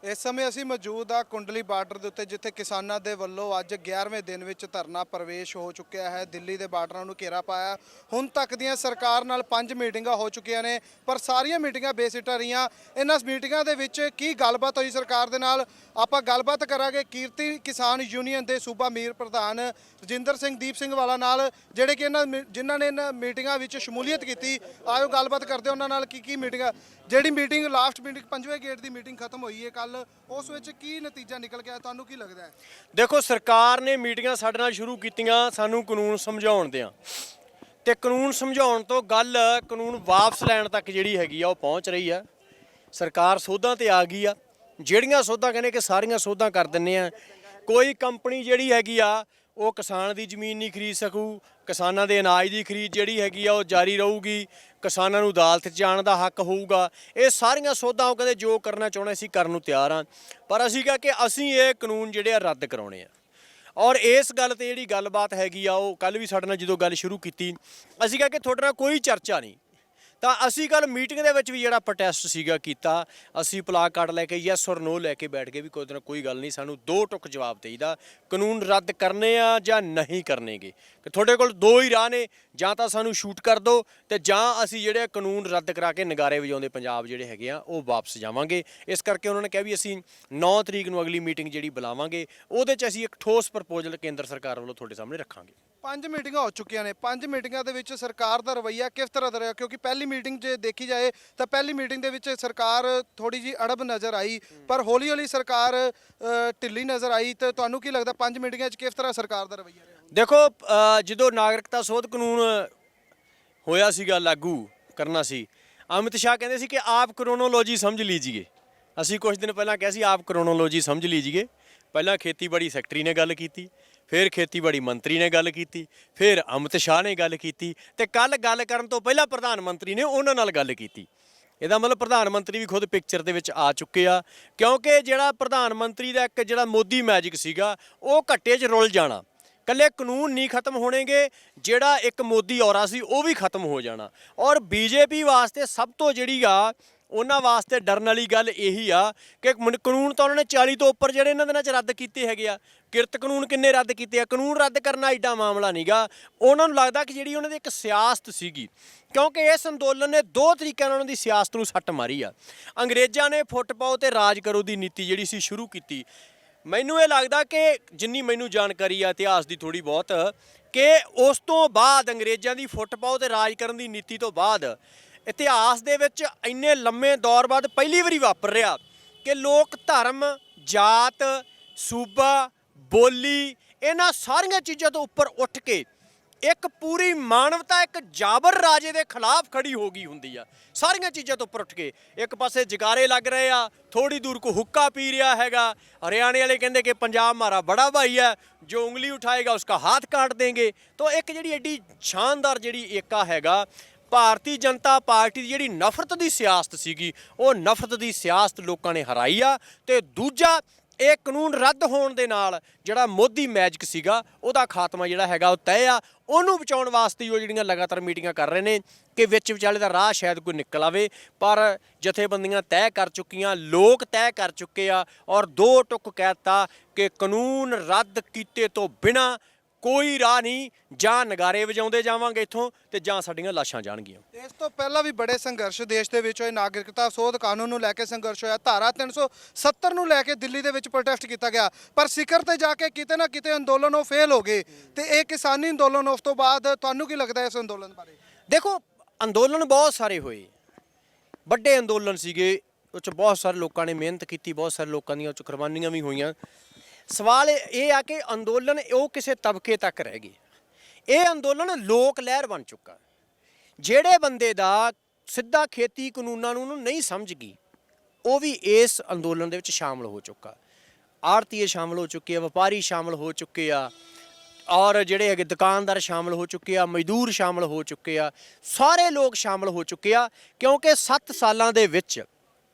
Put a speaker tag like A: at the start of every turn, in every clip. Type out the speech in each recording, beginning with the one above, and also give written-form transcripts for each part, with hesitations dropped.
A: इस समय ਅਸੀਂ ਮੌਜੂਦ ਆ ਕੁੰਡਲੀ ਬਾਰਡਰ ਦੇ ਉੱਤੇ ਜਿੱਥੇ ਕਿਸਾਨਾਂ ਦੇ ਵੱਲੋਂ ਅੱਜ 11ਵੇਂ ਦਿਨ ਵਿੱਚ ਧਰਨਾ ਪ੍ਰਵੇਸ਼ ਹੋ ਚੁੱਕਿਆ ਹੈ। ਦਿੱਲੀ ਦੇ ਬਾਰਡਰਾਂ ਨੂੰ ਘੇਰਾ ਪਾਇਆ। ਹੁਣ ਤੱਕ ਦੀਆਂ ਸਰਕਾਰ ਨਾਲ 5 ਮੀਟਿੰਗਾਂ ਹੋ ਚੁੱਕੀਆਂ ਨੇ, ਪਰ ਸਾਰੀਆਂ ਮੀਟਿੰਗਾਂ ਬੇਸਿੱਟਾ ਰਹੀਆਂ। ਇਹਨਾਂ ਮੀਟਿੰਗਾਂ ਦੇ ਵਿੱਚ ਕੀ ਗੱਲਬਾਤ ਹੋਈ ਸਰਕਾਰ ਦੇ ਨਾਲ, ਆਪਾਂ ਗੱਲਬਾਤ ਕਰਾਂਗੇ ਕਿਰਤੀ ਕਿਸਾਨ ਯੂਨੀਅਨ ਦੇ ਸੂਬਾ ਮੀਰ ਪ੍ਰਧਾਨ ਰਜਿੰਦਰ ਸਿੰਘ ਦੀਪ ਸਿੰਘ ਵਾਲਾ ਨਾਲ, ਜਿਹੜੇ ਕਿ ਜਿਨ੍ਹਾਂ ਨੇ ਇਹਨਾਂ ਮੀਟਿੰਗਾਂ ਵਿੱਚ ਸ਼ਮੂਲੀਅਤ ਕੀਤੀ। ਆਇਓ ਗੱਲਬਾਤ ਕਰਦੇ ਉਹਨਾਂ ਨਾਲ ਕੀ ਮੀਟਿੰਗ, ਜਿਹੜੀ ਮੀਟਿੰਗ ਲਾਸਟ ਮੀਟਿੰਗ 5ਵੇਂ ਗੇਟ ਦੀ ਮੀਟਿੰਗ ਖਤਮ ਹੋਈ ਹੈ ਕੱਲ, ਉਸ ਵਿੱਚ ਕੀ ਨਤੀਜਾ ਨਿਕਲ ਕੇ ਆਇਆ, ਤੁਹਾਨੂੰ ਕੀ ਲੱਗਦਾ ਹੈ?
B: ਦੇਖੋ, ਸਰਕਾਰ ਨੇ ਮੀਟਿੰਗਾਂ ਸਾਡੇ ਨਾਲ ਸ਼ੁਰੂ ਕੀਤੀਆਂ ਸਾਨੂੰ ਕਾਨੂੰਨ ਸਮਝਾਉਣ ਦਿਆਂ, ਤੇ ਕਾਨੂੰਨ ਸਮਝਾਉਣ ਤੋਂ ਗੱਲ ਕਾਨੂੰਨ ਵਾਪਸ ਲੈਣ ਤੱਕ ਜਿਹੜੀ ਹੈਗੀ ਆ ਉਹ ਪਹੁੰਚ ਰਹੀ ਆ। ਸਰਕਾਰ ਸੋਧਾਂ ਤੇ ਆ ਗਈ ਆ। ਜਿਹੜੀਆਂ ਸੋਧਾਂ ਕਹਿੰਦੇ ਕਿ ਸਾਰੀਆਂ ਸੋਧਾਂ ਕਰ ਦਿੰਨੇ ਆ। ਕੋਈ ਕੰਪਨੀ ਜਿਹੜੀ ਹੈਗੀ ਆ ਉਹ ਕਿਸਾਨ ਦੀ ਜ਼ਮੀਨ ਨਹੀਂ ਖਰੀਦ ਸਕੂ, ਕਿਸਾਨਾਂ ਦੇ ਅਨਾਜ ਦੀ ਖਰੀਦ ਜਿਹੜੀ ਹੈਗੀ ਆ ਉਹ ਜਾਰੀ ਰਹੂਗੀ, ਕਿਸਾਨਾਂ ਨੂੰ ਅਦਾਲਤ 'ਚ ਜਾਣ ਦਾ ਹੱਕ ਹੋਊਗਾ। ਇਹ ਸਾਰੀਆਂ ਸੋਧਾਂ ਉਹ ਕਹਿੰਦੇ ਜੋ ਕਰਨਾ ਚਾਹੁੰਦੇ ਅਸੀਂ ਕਰਨ ਨੂੰ ਤਿਆਰ ਹਾਂ, ਪਰ ਅਸੀਂ ਕਿਹਾ ਕਿ ਅਸੀਂ ਇਹ ਕਾਨੂੰਨ ਜਿਹੜੇ ਆ ਰੱਦ ਕਰਾਉਣੇ ਆ। ਔਰ ਇਸ ਗੱਲ ਤੇ ਜਿਹੜੀ ਗੱਲਬਾਤ ਹੈਗੀ ਆ ਉਹ ਕੱਲ੍ਹ ਵੀ ਸਾਡੇ ਨਾਲ ਜਦੋਂ ਗੱਲ ਸ਼ੁਰੂ ਕੀਤੀ, ਅਸੀਂ ਕਿਹਾ ਕਿ ਤੁਹਾਡੇ ਨਾਲ ਕੋਈ ਚਰਚਾ ਨਹੀਂ। ਤਾਂ ਅਸੀਂ ਕੱਲ੍ਹ ਮੀਟਿੰਗ ਦੇ ਵਿੱਚ ਵੀ ਜਿਹੜਾ ਪ੍ਰੋਟੈਸਟ ਸੀਗਾ ਕੀਤਾ, ਅਸੀਂ ਪਲਾਕ ਕਾਰਡ ਲੈ ਕੇ ਯੈਸ ਔਰ ਨੋ ਲੈ ਕੇ ਬੈਠ ਗਏ ਵੀ ਕੋਈ ਗੱਲ ਨਹੀਂ, ਸਾਨੂੰ 2 ਟੁਕ ਜਵਾਬ ਦੇਈਦਾ, ਕਾਨੂੰਨ ਰੱਦ ਕਰਨੇ ਆ ਜਾਂ ਨਹੀਂ ਕਰਨੇਗੇ। ਕਿ ਤੁਹਾਡੇ ਕੋਲ 2 ਹੀ ਰਾਹ ਨੇ, ਜਾਂ ਤਾਂ ਸਾਨੂੰ ਸ਼ੂਟ ਕਰ ਦਿਓ ਤੇ ਜਾਂ ਅਸੀਂ ਜਿਹੜੇ ਕਾਨੂੰਨ ਰੱਦ ਕਰਾ ਕੇ ਨਗਾਰੇ ਵਜਾਉਂਦੇ ਪੰਜਾਬ ਜਿਹੜੇ ਹੈਗੇ ਆ ਉਹ ਵਾਪਸ ਜਾਵਾਂਗੇ। ਇਸ ਕਰਕੇ ਉਹਨਾਂ ਨੇ ਕਿਹਾ ਵੀ ਅਸੀਂ 9 ਤਰੀਕ ਨੂੰ ਅਗਲੀ ਮੀਟਿੰਗ ਜਿਹੜੀ ਬੁਲਾਵਾਂਗੇ, ਉਹਦੇ 'ਚ ਅਸੀਂ ਇੱਕ ਠੋਸ ਪ੍ਰਪੋਜ਼ਲ ਕੇਂਦਰ ਸਰਕਾਰ ਵੱਲੋਂ ਤੁਹਾਡੇ ਸਾਹਮਣੇ ਰੱਖਾਂਗੇ।
A: 5 ਮੀਟਿੰਗਾਂ ਹੋ ਚੁੱਕੀਆਂ ਨੇ। 5 ਮੀਟਿੰਗਾਂ ਦੇ ਵਿੱਚ ਸਰਕਾਰ ਦਾ ਰਵੱਈਆ ਕਿਸ ਤਰ੍ਹਾਂ ਦਾ ਰਿਹਾ? ਕਿਉਂਕਿ ਪਹਿਲੀ ਮੀਟਿੰਗ ਜੇ ਦੇਖੀ ਜਾਏ ਤਾਂ ਪਹਿਲੀ ਮੀਟਿੰਗ ਦੇ ਵਿੱਚ ਸਰਕਾਰ ਥੋੜੀ ਜਿਹੀ ਅੜਬ ਨਜ਼ਰ ਆਈ, ਪਰ ਹੌਲੀ ਹੌਲੀ ਸਰਕਾਰ ਢਿੱਲੀ ਨਜ਼ਰ ਆਈ। ਤੇ ਤੁਹਾਨੂੰ ਕੀ ਲੱਗਦਾ 5 ਮੀਟਿੰਗਾਂ 'ਚ ਕਿਸ ਤਰ੍ਹਾਂ ਸਰਕਾਰ ਦਾ ਰਵੱਈਆ ਰਿਹਾ?
B: ਦੇਖੋ, ਜਦੋਂ ਨਾਗਰਿਕਤਾ ਸੋਧ ਕਾਨੂੰਨ ਹੋਇਆ ਸੀਗਾ, ਲਾਗੂ ਕਰਨਾ ਸੀ, ਅਮਿਤ ਸ਼ਾਹ ਕਹਿੰਦੇ ਸੀ ਕਿ ਆਪ ਕਰੋਨੋਲੋਜੀ ਸਮਝ ਲੀਜੀਏ। ਅਸੀਂ ਕੁਝ ਦਿਨ ਪਹਿਲਾਂ ਕਿਹਾ ਸੀ ਆਪ ਕਰੋਨੋਲੋਜੀ ਸਮਝ ਲੀਜੀਏ। ਪਹਿਲਾਂ ਖੇਤੀਬਾੜੀ ਸੈਕਟਰੀ ਨੇ ਗੱਲ ਕੀਤੀ, ਫਿਰ ਖੇਤੀਬਾੜੀ ਮੰਤਰੀ ਨੇ ਗੱਲ ਕੀਤੀ, ਫਿਰ ਅਮਿਤ ਸ਼ਾਹ ਨੇ ਗੱਲ ਕੀਤੀ, ਤੇ ਕੱਲ੍ਹ ਗੱਲ ਕਰਨ ਤੋਂ ਪਹਿਲਾਂ ਪ੍ਰਧਾਨ ਮੰਤਰੀ ਨੇ ਉਹਨਾਂ ਨਾਲ ਗੱਲ ਕੀਤੀ। ਇਹਦਾ ਮਤਲਬ ਪ੍ਰਧਾਨ ਮੰਤਰੀ ਵੀ ਖੁਦ ਪਿਕਚਰ ਦੇ ਵਿੱਚ ਆ ਚੁੱਕੇ ਆ, ਕਿਉਂਕਿ ਜਿਹੜਾ ਪ੍ਰਧਾਨ ਮੰਤਰੀ ਦਾ ਇੱਕ ਜਿਹੜਾ ਮੋਦੀ ਮੈਜਿਕ ਸੀਗਾ ਉਹ ਘੱਟੇ 'ਚ ਰੁਲ ਜਾਣਾ। ਇਕੱਲੇ ਕਾਨੂੰਨ ਨਹੀਂ ਖਤਮ ਹੋਣਗੇ, ਜਿਹੜਾ ਇੱਕ ਮੋਦੀ ਔਰਾ ਸੀ ਉਹ ਵੀ ਖਤਮ ਹੋ ਜਾਣਾ। ਔਰ ਬੀਜੇਪੀ ਵਾਸਤੇ ਸਭ ਤੋਂ ਜਿਹੜੀ ਆ ਉਹਨਾਂ ਵਾਸਤੇ ਡਰਨ ਵਾਲੀ ਗੱਲ ਇਹੀ ਆ ਕਿ ਕਾਨੂੰਨ ਤਾਂ ਉਹਨਾਂ ਨੇ 40 ਤੋਂ ਉੱਪਰ ਜਿਹੜੇ ਇਹਨਾਂ ਦਿਨਾਂ 'ਚ ਰੱਦ ਕੀਤੇ ਹੈਗੇ ਆ। ਕਿਰਤ ਕਾਨੂੰਨ ਕਿੰਨੇ ਰੱਦ ਕੀਤੇ ਆ? ਕਾਨੂੰਨ ਰੱਦ ਕਰਨਾ ਐਡਾ ਮਾਮਲਾ ਨਹੀਂਗਾ। ਉਹਨਾਂ ਨੂੰ ਲੱਗਦਾ ਕਿ ਜਿਹੜੀ ਉਹਨਾਂ ਦੀ ਇੱਕ ਸਿਆਸਤ ਸੀਗੀ, ਕਿਉਂਕਿ ਇਸ ਅੰਦੋਲਨ ਨੇ 2 ਤਰੀਕਿਆਂ ਨਾਲ ਉਹਨਾਂ ਦੀ ਸਿਆਸਤ ਨੂੰ ਸੱਟ ਮਾਰੀ ਆ। ਅੰਗਰੇਜ਼ਾਂ ਨੇ ਫੁੱਟ ਪਾਓ ਤੇ ਰਾਜ ਕਰੋ ਦੀ ਨੀਤੀ ਜਿਹੜੀ ਸੀ ਸ਼ੁਰੂ ਕੀਤੀ। ਮੈਨੂੰ ਇਹ ਲੱਗਦਾ ਕਿ ਜਿੰਨੀ ਮੈਨੂੰ ਜਾਣਕਾਰੀ ਆ ਇਤਿਹਾਸ ਦੀ ਥੋੜ੍ਹੀ ਬਹੁਤ, ਕਿ ਉਸ ਤੋਂ ਬਾਅਦ ਅੰਗਰੇਜ਼ਾਂ ਦੀ ਫੁੱਟ ਪਾਓ ਤੇ ਰਾਜ ਕਰਨ ਦੀ ਨੀਤੀ ਤੋਂ ਬਾਅਦ ਇਤਿਹਾਸ ਦੇ ਵਿੱਚ ਇੰਨੇ ਲੰਮੇ ਦੌਰ ਬਾਅਦ ਪਹਿਲੀ ਵਾਰੀ ਵਾਪਰ ਰਿਹਾ ਕਿ ਲੋਕ ਧਰਮ, ਜਾਤ, ਸੂਬਾ, ਬੋਲੀ, ਇਹਨਾਂ ਸਾਰੀਆਂ ਚੀਜ਼ਾਂ ਤੋਂ ਉੱਪਰ ਉੱਠ ਕੇ ਇੱਕ ਪੂਰੀ ਮਾਨਵਤਾ ਇੱਕ ਜਾਬਰ ਰਾਜੇ ਦੇ ਖਿਲਾਫ ਖੜੀ ਹੋ ਗਈ ਹੁੰਦੀ ਆ। ਸਾਰੀਆਂ ਚੀਜ਼ਾਂ ਤੋਂ ਉੱਪਰ ਉੱਠ ਕੇ ਇੱਕ ਪਾਸੇ ਜਗਾਰੇ ਲੱਗ ਰਹੇ ਆ, ਥੋੜੀ ਦੂਰ ਕੋ ਹੁੱਕਾ ਪੀ ਰਿਹਾ ਹੈਗਾ। ਹਰਿਆਣੇ ਵਾਲੇ ਕਹਿੰਦੇ ਕਿ ਪੰਜਾਬ ਹਮਾਰਾ ਬੜਾ ਭਾਈ ਹੈ, ਜੋ ਉਂਗਲੀ ਉਠਾਏਗਾ ਉਸਕਾ ਹੱਥ ਕਾਟ ਦੇਂਗੇ। ਤਾਂ ਇੱਕ ਜਿਹੜੀ ਐਡੀ ਸ਼ਾਨਦਾਰ ਜਿਹੜੀ ਏਕਾ ਹੈਗਾ, ਭਾਰਤੀ ਜਨਤਾ ਪਾਰਟੀ ਦੀ ਜਿਹੜੀ ਨਫ਼ਰਤ ਦੀ ਸਿਆਸਤ ਸੀਗੀ, ਉਹ ਨਫ਼ਰਤ ਦੀ ਸਿਆਸਤ ਲੋਕਾਂ ਨੇ ਹਰਾਈ ਆ। ਤੇ ਦੂਜਾ, ਇਹ ਕਾਨੂੰਨ ਰੱਦ ਹੋਣ ਦੇ ਨਾਲ ਜਿਹੜਾ ਮੋਦੀ ਮੈਜਿਕ ਸੀਗਾ ਉਹਦਾ ਖਾਤਮਾ ਜਿਹੜਾ ਹੈਗਾ ਉਹ ਤੈਅ ਆ। ਉਹਨੂੰ ਬਚਾਉਣ ਵਾਸਤੇ ਉਹ ਜਿਹੜੀਆਂ ਲਗਾਤਾਰ ਮੀਟਿੰਗਾਂ ਕਰ ਰਹੇ ਨੇ ਕਿ ਵਿੱਚ ਵਿਚਾਲੇ ਦਾ ਰਾਹ ਸ਼ਾਇਦ ਕੋਈ ਨਿਕਲ ਆਵੇ, ਪਰ ਜਥੇਬੰਦੀਆਂ ਤੈਅ ਕਰ ਚੁੱਕੀਆਂ, ਲੋਕ ਤੈਅ ਕਰ ਚੁੱਕੇ ਆ। ਔਰ 2 ਟੁਕ ਕਹਿਤਾ ਕਿ ਕਾਨੂੰਨ ਰੱਦ ਕੀਤੇ ਤੋਂ ਬਿਨਾਂ ਕੋਈ ਰਾਹ ਨਹੀਂ, ਜਾਂ ਨਗਾਰੇ ਵਜਾਉਂਦੇ ਜਾਵਾਂਗੇ ਇੱਥੋਂ ਤੇ ਜਾਂ ਸਾਡੀਆਂ ਲਾਸ਼ਾਂ ਜਾਣਗੀਆਂ।
A: ਇਸ ਤੋਂ ਪਹਿਲਾਂ ਵੀ ਬੜੇ ਸੰਘਰਸ਼ ਦੇਸ਼ ਦੇ ਵਿੱਚ ਹੋਏ। ਨਾਗਰਿਕਤਾ ਸੋਧ ਕਾਨੂੰਨ ਨੂੰ ਲੈ ਕੇ ਸੰਘਰਸ਼ ਹੋਇਆ, ਧਾਰਾ 370 ਨੂੰ ਲੈ ਕੇ ਦਿੱਲੀ ਦੇ ਵਿੱਚ ਪ੍ਰੋਟੈਸਟ ਕੀਤਾ ਗਿਆ, ਪਰ ਸਿਖਰ ਤੇ ਜਾ ਕੇ ਕਿਤੇ ਨਾ ਕਿਤੇ ਅੰਦੋਲਨ ਉਹ ਫੇਲ ਹੋ ਗਏ। ਤੇ ਇਹ ਕਿਸਾਨੀ ਅੰਦੋਲਨ ਉਸ ਤੋਂ ਬਾਅਦ ਤੁਹਾਨੂੰ ਕੀ ਲੱਗਦਾ ਇਸ ਅੰਦੋਲਨ ਬਾਰੇ?
B: ਦੇਖੋ, ਅੰਦੋਲਨ ਬਹੁਤ ਸਾਰੇ ਹੋਏ, ਵੱਡੇ ਅੰਦੋਲਨ ਸੀਗੇ, ਉਹ 'ਚ ਬਹੁਤ ਸਾਰੇ ਲੋਕਾਂ ਨੇ ਮਿਹਨਤ ਕੀਤੀ, ਬਹੁਤ ਸਾਰੇ ਲੋਕਾਂ ਦੀਆਂ ਉਹ 'ਚ ਕੁਰਬਾਨੀਆਂ ਵੀ ਹੋਈਆਂ। ਸਵਾਲ ਇਹ ਆ ਕਿ ਅੰਦੋਲਨ ਉਹ ਕਿਸੇ ਤਬਕੇ ਤੱਕ ਰਹਿ ਗਏ। ਇਹ ਅੰਦੋਲਨ ਲੋਕ ਲਹਿਰ ਬਣ ਚੁੱਕਾ। ਜਿਹੜੇ ਬੰਦੇ ਦਾ ਸਿੱਧਾ ਖੇਤੀ ਕਾਨੂੰਨਾਂ ਨੂੰ ਨਹੀਂ ਸਮਝ ਗਈ, ਉਹ ਵੀ ਇਸ ਅੰਦੋਲਨ ਦੇ ਵਿੱਚ ਸ਼ਾਮਲ ਹੋ ਚੁੱਕਾ। ਆੜ੍ਹਤੀਏ ਸ਼ਾਮਲ ਹੋ ਚੁੱਕੇ ਆ, ਵਪਾਰੀ ਸ਼ਾਮਲ ਹੋ ਚੁੱਕੇ ਆ, ਔਰ ਜਿਹੜੇ ਹੈਗੇ ਦੁਕਾਨਦਾਰ ਸ਼ਾਮਲ ਹੋ ਚੁੱਕੇ ਆ, ਮਜ਼ਦੂਰ ਸ਼ਾਮਲ ਹੋ ਚੁੱਕੇ ਆ, ਸਾਰੇ ਲੋਕ ਸ਼ਾਮਲ ਹੋ ਚੁੱਕੇ ਆ। ਕਿਉਂਕਿ 7 ਸਾਲਾਂ ਦੇ ਵਿੱਚ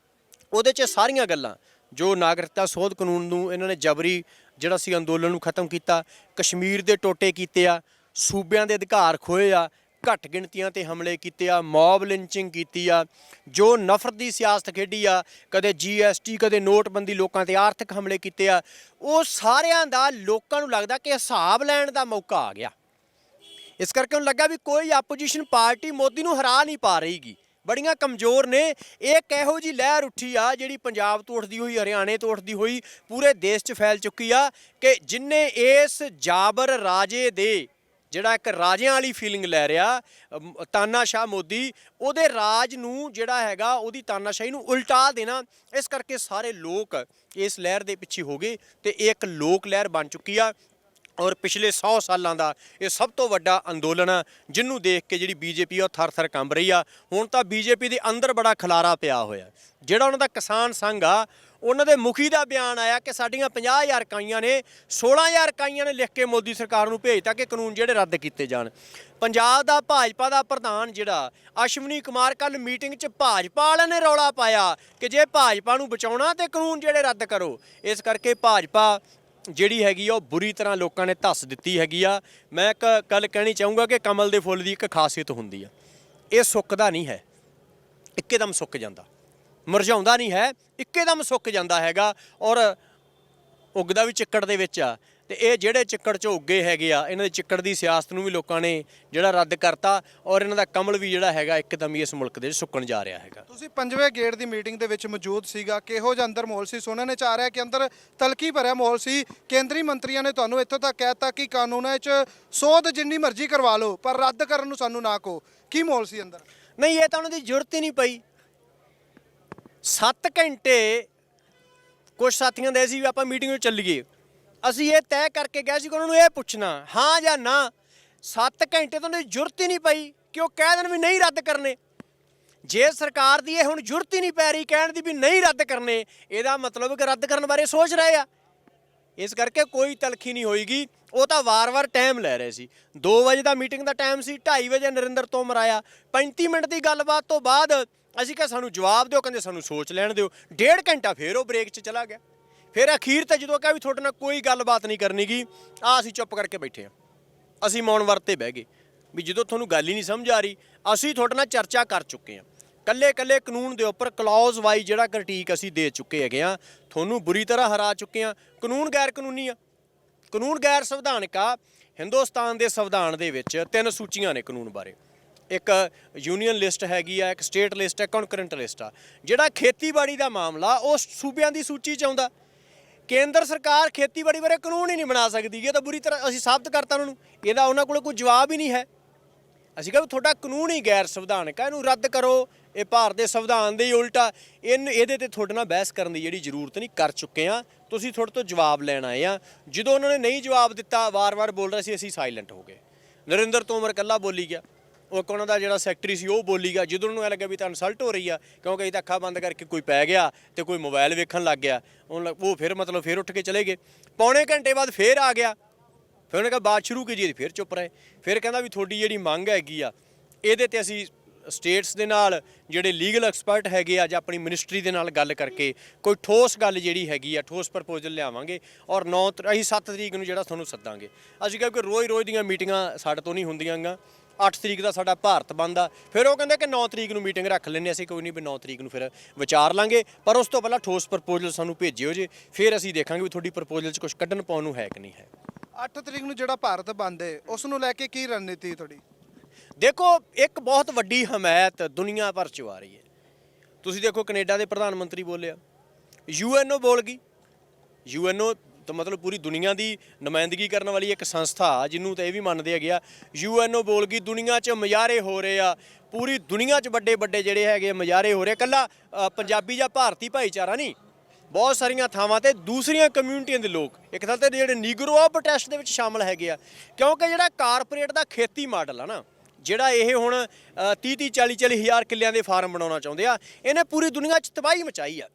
B: ਉਹਦੇ 'ਚ ਸਾਰੀਆਂ ਗੱਲਾਂ ਜੋ ਨਾਗਰਿਕਤਾ ਸੋਧ ਕਾਨੂੰਨ ਨੂੰ ਇਹਨਾਂ ਨੇ ਜਬਰੀ ਜਿਹੜਾ ਸੀ ਅੰਦੋਲਨ ਨੂੰ ਖਤਮ ਕੀਤਾ, ਕਸ਼ਮੀਰ ਦੇ ਟੋਟੇ ਕੀਤੇ ਆ, ਸੂਬਿਆਂ ਦੇ ਅਧਿਕਾਰ ਖੋਏ ਆ, ਘੱਟ ਗਿਣਤੀਆਂ ਤੇ ਹਮਲੇ ਕੀਤੇ ਆ, ਮੌਬ ਲਿੰਚਿੰਗ ਕੀਤੀ ਆ, ਜੋ ਨਫ਼ਰਤ ਦੀ ਸਿਆਸਤ ਖੇਡੀ ਆ, ਕਦੇ GST ਕਦੇ ਨੋਟਬੰਦੀ, ਲੋਕਾਂ ਤੇ ਆਰਥਿਕ ਹਮਲੇ ਕੀਤੇ ਆ, ਉਹ ਸਾਰਿਆਂ ਦਾ ਲੋਕਾਂ ਨੂੰ ਲੱਗਦਾ ਕਿ ਹਿਸਾਬ ਲੈਣ ਦਾ ਮੌਕਾ ਆ ਗਿਆ। ਇਸ ਕਰਕੇ ਉਹਨੂੰ ਲੱਗਾ ਵੀ ਕੋਈ ਆਪੋਜੀਸ਼ਨ ਪਾਰਟੀ ਮੋਦੀ ਨੂੰ ਹਰਾ ਨਹੀਂ ਪਾ ਰਹੀਗੀ, ਬੜੀਆਂ ਕਮਜ਼ੋਰ ਨੇ। ਇੱਕ ਇਹੋ ਜਿਹੀ ਲਹਿਰ ਉੱਠੀ ਆ ਜਿਹੜੀ ਪੰਜਾਬ ਤੋਂ ਉੱਠਦੀ ਹੋਈ, ਹਰਿਆਣੇ ਤੋਂ ਉੱਠਦੀ ਹੋਈ ਪੂਰੇ ਦੇਸ਼ 'ਚ ਫੈਲ ਚੁੱਕੀ ਆ ਕਿ ਜਿੰਨੇ ਇਸ ਜਾਬਰ ਰਾਜੇ ਦੇ, ਜਿਹੜਾ ਇੱਕ ਰਾਜਿਆਂ ਵਾਲੀ ਫੀਲਿੰਗ ਲੈ ਰਿਹਾ ਤਾਨਾਸ਼ਾਹ ਮੋਦੀ, ਉਹਦੇ ਰਾਜ ਨੂੰ ਜਿਹੜਾ ਹੈਗਾ ਉਹਦੀ ਤਾਨਾਸ਼ਾਹੀ ਨੂੰ ਉਲਟਾ ਦੇਣਾ। ਇਸ ਕਰਕੇ ਸਾਰੇ ਲੋਕ ਇਸ ਲਹਿਰ ਦੇ ਪਿੱਛੇ ਹੋ ਗਏ ਤੇ ਇਹ ਇੱਕ ਲੋਕ ਲਹਿਰ ਬਣ ਚੁੱਕੀ ਆ। ਔਰ ਪਿਛਲੇ 100 ਸਾਲਾਂ ਦਾ ਇਹ ਸਭ ਤੋਂ ਵੱਡਾ ਅੰਦੋਲਨ ਆ, ਜਿਹਨੂੰ ਦੇਖ ਕੇ ਜਿਹੜੀ BJP ਉਹ ਥਰ-ਥਰ ਕੰਬ ਰਹੀ ਆ। ਹੁਣ ਤਾਂ BJP ਦੇ ਅੰਦਰ ਬੜਾ ਖਲਾਰਾ ਪਿਆ ਹੋਇਆ। ਜਿਹੜਾ ਉਹਨਾਂ ਦਾ ਕਿਸਾਨ ਸੰਘ ਆ, ਉਹਨਾਂ ਦੇ ਮੁਖੀ ਦਾ ਬਿਆਨ ਆਇਆ ਕਿ ਸਾਡੀਆਂ 50,000 ਇਕਾਈਆਂ ਨੇ, 16,000 ਇਕਾਈਆਂ ਨੇ ਲਿਖ ਕੇ ਮੋਦੀ ਸਰਕਾਰ ਨੂੰ ਭੇਜਤਾ ਕਿ ਕਾਨੂੰਨ ਜਿਹੜੇ ਰੱਦ ਕੀਤੇ ਜਾਣ। ਪੰਜਾਬ ਦਾ ਭਾਜਪਾ ਦਾ ਪ੍ਰਧਾਨ ਜਿਹੜਾ ਅਸ਼ਵਨੀ ਕੁਮਾਰ, ਕੱਲ ਮੀਟਿੰਗ 'ਚ ਭਾਜਪਾ ਵਾਲਿਆਂ ਨੇ ਰੌਲਾ ਪਾਇਆ ਕਿ ਜੇ ਭਾਜਪਾ ਨੂੰ ਬਚਾਉਣਾ ਤੇ ਕਾਨੂੰਨ ਜਿਹੜੇ ਰੱਦ ਕਰੋ। ਇਸ ਕਰਕੇ ਭਾਜਪਾ ਜਿਹੜੀ ਹੈਗੀ ਆ ਉਹ ਬੁਰੀ ਤਰ੍ਹਾਂ ਲੋਕਾਂ ਨੇ ਧੱਸ ਦਿੱਤੀ ਹੈਗੀ ਆ। ਮੈਂ ਇੱਕ ਗੱਲ ਕਹਿਣੀ ਚਾਹੂੰਗਾ ਕਿ ਕਮਲ ਦੇ ਫੁੱਲ ਦੀ ਇੱਕ ਖਾਸੀਅਤ ਹੁੰਦੀ ਆ, ਇਹ ਸੁੱਕਦਾ ਨਹੀਂ ਹੈ, ਇੱਕਦਮ ਸੁੱਕ ਜਾਂਦਾ, ਮੁਰਝਾਉਂਦਾ ਨਹੀਂ ਹੈ, ਇੱਕਦਮ ਸੁੱਕ ਜਾਂਦਾ ਹੈਗਾ। ਔਰ ਉੱਗਦਾ ਵੀ ਚਿੱਕੜ ਦੇ ਵਿੱਚ ਆ। ਤੇ ਇਹ ਜਿਹੜੇ ਚਿੱਕੜ 'ਚੋਂ ਉੱਗੇ ਹੈਗੇ ਆ, ਇਹਨਾਂ ਦੇ ਚਿੱਕੜ ਦੀ ਸਿਆਸਤ ਨੂੰ ਵੀ ਲੋਕਾਂ ਨੇ ਜਿਹੜਾ ਰੱਦ ਕਰਤਾ ਔਰ ਇਹਨਾਂ ਦਾ ਕਮਲ ਵੀ ਜਿਹੜਾ ਹੈਗਾ ਇੱਕਦਮ ਹੀ ਇਸ ਮੁਲਕ ਦੇ ਸੁੱਕਣ ਜਾ ਰਿਹਾ ਹੈਗਾ।
A: ਤੁਸੀਂ 5ਵੇਂ ਗੇੜ ਦੀ ਮੀਟਿੰਗ ਦੇ ਵਿੱਚ ਮੌਜੂਦ ਸੀਗਾ, ਕਿਹੋ ਜਿਹਾ ਅੰਦਰ ਮਾਹੌਲ ਸੀ? ਸੁਣਨ ਚ ਆ ਰਿਹਾ ਕਿ ਅੰਦਰ ਤਲਖੀ ਭਰਿਆ ਮਾਹੌਲ ਸੀ। ਕੇਂਦਰੀ ਮੰਤਰੀਆਂ ਨੇ ਤੁਹਾਨੂੰ ਇੱਥੋਂ ਤੱਕ ਕਹਿਤਾ ਕਿ ਕਾਨੂੰਨਾਂ 'ਚ ਸੋਧ ਜਿੰਨੀ ਮਰਜ਼ੀ ਕਰਵਾ ਲਓ ਪਰ ਰੱਦ ਕਰਨ ਨੂੰ ਸਾਨੂੰ ਨਾ ਕਹੋ। ਕੀ ਮਾਹੌਲ ਸੀ ਅੰਦਰ?
B: ਨਹੀਂ, ਇਹ ਤਾਂ ਉਹਨਾਂ ਦੀ ਜ਼ਰੂਰਤ ਹੀ ਨਹੀਂ ਪਈ। 7 ਘੰਟੇ ਕੁਝ ਸਾਥੀਆਂ ਦੇ ਸੀ ਵੀ ਆਪਾਂ ਮੀਟਿੰਗ ਵਿੱਚ ਚੱਲੀਏ, ਅਸੀਂ ਇਹ ਤੈਅ ਕਰਕੇ ਗਏ ਸੀ ਕਿ ਉਹਨਾਂ ਨੂੰ ਇਹ ਪੁੱਛਣਾ ਹਾਂ ਜਾਂ ਨਾ। 7 ਘੰਟੇ ਤੋਂ ਉਹਨਾਂ ਦੀ ਜ਼ਰੂਰਤ ਹੀ ਨਹੀਂ ਪਈ ਕਿ ਉਹ ਕਹਿ ਦੇਣ ਵੀ ਨਹੀਂ ਰੱਦ ਕਰਨੇ। ਜੇ ਸਰਕਾਰ ਦੀ ਇਹ ਹੁਣ ਜ਼ਰੂਰਤ ਹੀ ਨਹੀਂ ਪੈ ਰਹੀ ਕਹਿਣ ਦੀ ਵੀ ਨਹੀਂ ਰੱਦ ਕਰਨੇ, ਇਹਦਾ ਮਤਲਬ ਕਿ ਰੱਦ ਕਰਨ ਬਾਰੇ ਸੋਚ ਰਹੇ ਆ। ਇਸ ਕਰਕੇ ਕੋਈ ਤਲਖੀ ਨਹੀਂ ਹੋਏਗੀ। ਉਹ ਤਾਂ ਵਾਰ-ਵਾਰ ਟਾਈਮ ਲੈ ਰਹੇ ਸੀ। 2 ਵਜੇ ਦਾ ਮੀਟਿੰਗ ਦਾ ਟਾਈਮ ਸੀ, 2:30 ਵਜੇ ਨਰਿੰਦਰ ਤੋਮਰ ਆਇਆ। 35 ਮਿੰਟ ਦੀ ਗੱਲਬਾਤ ਤੋਂ ਬਾਅਦ ਅਸੀਂ ਕਿਹਾ ਸਾਨੂੰ ਜਵਾਬ ਦਿਓ, ਕਹਿੰਦੇ ਸਾਨੂੰ ਸੋਚ ਲੈਣ ਦਿਓ। 1.5 ਘੰਟਾ ਫਿਰ ਉਹ ਬ੍ਰੇਕ 'ਚ ਚਲਾ ਗਿਆ। ਫਿਰ ਅਖੀਰ ਤੇ ਜਦੋਂ ਕਿਹਾ ਵੀ ਤੁਹਾਡੇ ਨਾਲ ਕੋਈ ਗੱਲਬਾਤ ਨਹੀਂ ਕਰਨੀ ਗੀ, ਅਸੀਂ ਚੁੱਪ ਕਰਕੇ ਬੈਠੇ ਹਾਂ, ਅਸੀਂ ਮੌਨ ਵਰਤ ਤੇ ਬਹਿ ਗਏ ਵੀ ਜਦੋਂ ਤੁਹਾਨੂੰ ਗੱਲ ਹੀ ਨਹੀਂ ਸਮਝ ਆ ਰਹੀ, ਅਸੀਂ ਤੁਹਾਡੇ ਨਾਲ ਚਰਚਾ ਕਰ ਚੁੱਕੇ ਹਾਂ, ਕੱਲੇ ਕਾਨੂੰਨ ਦੇ ਉੱਪਰ ਕਲੌਜ਼ ਵਾਈਜ਼ ਜਿਹੜਾ ਕ੍ਰਿਟੀਕ ਅਸੀਂ ਦੇ ਚੁੱਕੇ ਹੈਗੇ ਆ, ਤੁਹਾਨੂੰ ਬੁਰੀ ਤਰ੍ਹਾਂ ਹਰਾ ਚੁੱਕੇ ਹਾਂ। ਕਾਨੂੰਨ ਗੈਰ ਕਾਨੂੰਨੀ ਆ, ਕਾਨੂੰਨ ਗੈਰ ਸੰਵਿਧਾਨਕ ਆ। ਹਿੰਦੁਸਤਾਨ ਦੇ ਸੰਵਿਧਾਨ ਦੇ ਵਿੱਚ 3 ਸੂਚੀਆਂ ਨੇ ਕਾਨੂੰਨ ਬਾਰੇ। ਇੱਕ ਯੂਨੀਅਨ ਲਿਸਟ ਹੈਗੀ ਆ, ਇੱਕ ਸਟੇਟ ਲਿਸਟ ਹੈ, ਕੰਕਰੈਂਟ ਲਿਸਟ ਆ। ਜਿਹੜਾ ਖੇਤੀਬਾੜੀ ਦਾ ਮਾਮਲਾ ਉਹ ਸੂਬਿਆਂ ਦੀ ਸੂਚੀ 'ਚ ਆਉਂਦਾ। ਕੇਂਦਰ ਸਰਕਾਰ ਖੇਤੀਬਾੜੀ ਬਾਰੇ ਕਾਨੂੰਨ ਹੀ ਨਹੀਂ ਬਣਾ ਸਕਦੀ। ਇਹ ਤਾਂ ਬੁਰੀ ਤਰ੍ਹਾਂ ਅਸੀਂ ਸਾਬਤ ਕਰਤਾ ਉਹਨਾਂ ਨੂੰ, ਇਹਦਾ ਉਹਨਾਂ ਕੋਲ ਕੋਈ ਜਵਾਬ ਹੀ ਨਹੀਂ ਹੈ। ਅਸੀਂ ਕਿਹਾ ਤੁਹਾਡਾ ਕਾਨੂੰਨ ਹੀ ਗੈਰ ਸੰਵਿਧਾਨਕ ਹੈ, ਇਹਨੂੰ ਰੱਦ ਕਰੋ, ਇਹ ਭਾਰਤ ਦੇ ਸੰਵਿਧਾਨ ਦੇ ਹੀ ਉਲਟਾ। ਇਹਦੇ ਤੇ ਤੁਹਾਡੇ ਨਾਲ ਬਹਿਸ ਕਰਨ ਦੀ ਜਿਹੜੀ ਜ਼ਰੂਰਤ ਨਹੀਂ, ਕਰ ਚੁੱਕੇ ਆ। ਤੁਸੀਂ ਤੁਹਾਡੇ ਤੋਂ ਜਵਾਬ ਲੈਣ ਆਏ ਆ। ਜਦੋਂ ਉਹਨਾਂ ਨੇ ਨਹੀਂ ਜਵਾਬ ਦਿੱਤਾ, ਵਾਰ-ਵਾਰ ਬੋਲ ਰਹੇ ਸੀ, ਅਸੀਂ ਸਾਇਲੈਂਟ ਹੋ ਗਏ। ਨਰਿੰਦਰ ਤੋਮਰ ਇਕੱਲਾ ਬੋਲੀ ਗਿਆ, ਉਹ ਉਹਨਾਂ ਦਾ ਜਿਹੜਾ ਸੈਕਟਰੀ ਸੀ ਉਹ ਬੋਲੀ ਗਿਆ। ਜਦੋਂ ਉਹਨੂੰ ਇਹ ਲੱਗਾ ਵੀ ਤਾਂ ਇਨਸਲਟ ਹੋ ਰਹੀ ਆ, ਕਿਉਂਕਿ ਅਸੀਂ ਤਾਂ ਅੱਖਾਂ ਬੰਦ ਕਰਕੇ ਕੋਈ ਪੈ ਗਿਆ ਤੇ ਕੋਈ ਮੋਬਾਈਲ ਵੇਖਣ ਲੱਗ ਗਿਆ, ਉਹ ਫਿਰ ਉੱਠ ਕੇ ਚਲੇ ਗਏ। ਪੌਣੇ ਘੰਟੇ ਬਾਅਦ ਫਿਰ ਆ ਗਿਆ। ਫਿਰ ਉਹਨੇ ਕਿਹਾ ਬਾਤ ਸ਼ੁਰੂ ਕੀਤੀ, ਫਿਰ ਚੁੱਪ ਰਹੇ। ਫਿਰ ਕਹਿੰਦਾ ਵੀ ਤੁਹਾਡੀ ਜਿਹੜੀ ਮੰਗ ਹੈਗੀ ਆ, ਇਹਦੇ ਤੇ ਅਸੀਂ ਸਟੇਟਸ ਦੇ ਨਾਲ ਜਿਹੜੇ ਲੀਗਲ ਐਕਸਪਰਟ ਹੈਗੇ ਆ ਜਾਂ ਆਪਣੀ ਮਿਨਿਸਟਰੀ ਦੇ ਨਾਲ ਗੱਲ ਕਰਕੇ ਕੋਈ ਠੋਸ ਗੱਲ ਜਿਹੜੀ ਹੈਗੀ ਆ, ਠੋਸ ਪ੍ਰਪੋਜ਼ਲ ਲਿਆਵਾਂਗੇ ਔਰ ਅਸੀਂ 7 ਤਰੀਕ ਨੂੰ ਜਿਹੜਾ ਤੁਹਾਨੂੰ ਸੱਦਾਂਗੇ। ਅਸੀਂ ਕਿਹਾ ਕਿ ਰੋਜ਼ ਦੀਆਂ ਮੀਟਿੰਗਾਂ ਸਾਡੇ ਤੋਂ ਨਹੀਂ ਹੁੰਦੀਆਂ ਗਾ। 8 ਤਰੀਕ ਦਾ ਸਾਡਾ ਭਾਰਤ ਬੰਦ ਆ। ਫਿਰ ਉਹ ਕਹਿੰਦੇ ਕਿ 9 ਤਰੀਕ ਨੂੰ ਮੀਟਿੰਗ ਰੱਖ ਲੈਂਦੇ। ਅਸੀਂ ਕੋਈ ਨਹੀਂ ਵੀ 9 ਤਰੀਕ ਨੂੰ ਫਿਰ ਵਿਚਾਰ ਲਾਂਗੇ, ਪਰ ਉਸ ਤੋਂ ਪਹਿਲਾਂ ਠੋਸ ਪ੍ਰਪੋਜ਼ਲ ਸਾਨੂੰ ਭੇਜਿਓ ਜੇ, ਫਿਰ ਅਸੀਂ ਦੇਖਾਂਗੇ ਵੀ ਤੁਹਾਡੀ ਪ੍ਰਪੋਜ਼ਲ 'ਚ ਕੁਝ ਕੱਢਣ ਪਾਉਣ ਨੂੰ ਹੈ ਕਿ ਨਹੀਂ ਹੈ।
A: 8 ਤਰੀਕ ਨੂੰ ਜਿਹੜਾ ਭਾਰਤ ਬੰਦ ਹੈ ਉਸ ਨੂੰ ਲੈ ਕੇ ਕੀ ਰਣਨੀਤੀ ਤੁਹਾਡੀ?
B: ਦੇਖੋ, ਇੱਕ ਬਹੁਤ ਵੱਡੀ ਹਮਾਇਤ ਦੁਨੀਆ ਭਰ 'ਚ ਆ ਰਹੀ ਹੈ। ਤੁਸੀਂ ਦੇਖੋ ਕੈਨੇਡਾ ਦੇ ਪ੍ਰਧਾਨ ਮੰਤਰੀ ਬੋਲਿਆ, UNO ਬੋਲ ਗਈ। UNO ਤਾਂ ਮਤਲਬ ਪੂਰੀ ਦੁਨੀਆ ਦੀ ਨੁਮਾਇੰਦਗੀ ਕਰਨ ਵਾਲੀ ਇੱਕ ਸੰਸਥਾ, ਜਿਹਨੂੰ ਤਾਂ ਇਹ ਵੀ ਮੰਨਦੇ ਹੈਗੇ ਆ। UNO ਬੋਲ ਗਈ। ਦੁਨੀਆ 'ਚ ਮੁਜ਼ਾਹਰੇ ਹੋ ਰਹੇ ਆ, ਪੂਰੀ ਦੁਨੀਆ 'ਚ ਵੱਡੇ ਜਿਹੜੇ ਹੈਗੇ ਮੁਜ਼ਾਹਰੇ ਹੋ ਰਹੇ। ਇਕੱਲਾ ਪੰਜਾਬੀ ਜਾਂ ਭਾਰਤੀ ਭਾਈਚਾਰਾ ਨਹੀਂ, ਬਹੁਤ ਸਾਰੀਆਂ ਥਾਵਾਂ ਤੇ ਦੂਸਰੀਆਂ ਕਮਿਊਨਿਟੀਆਂ ਦੇ ਲੋਕ, ਇੱਕ ਥਾਂ ਤੇ ਜਿਹੜੇ ਨੀਗਰੋ ਆ ਪ੍ਰੋਟੈਸਟ ਦੇ ਵਿੱਚ ਸ਼ਾਮਲ ਹੈਗੇ ਆ। ਕਿਉਂਕਿ ਜਿਹੜਾ ਕਾਰਪੋਰੇਟ ਦਾ ਖੇਤੀ ਮਾਡਲ ਆ ਨਾ, ਜਿਹੜਾ ਇਹ ਹੁਣ 30-40 ਹਜ਼ਾਰ ਕਿੱਲਿਆਂ ਦੇ ਫਾਰਮ ਬਣਾਉਣਾ ਚਾਹੁੰਦੇ ਆ, ਇਹਨੇ ਪੂਰੀ ਦੁਨੀਆ 'ਚ ਤਬਾਹੀ ਮਚਾਈ ਆ।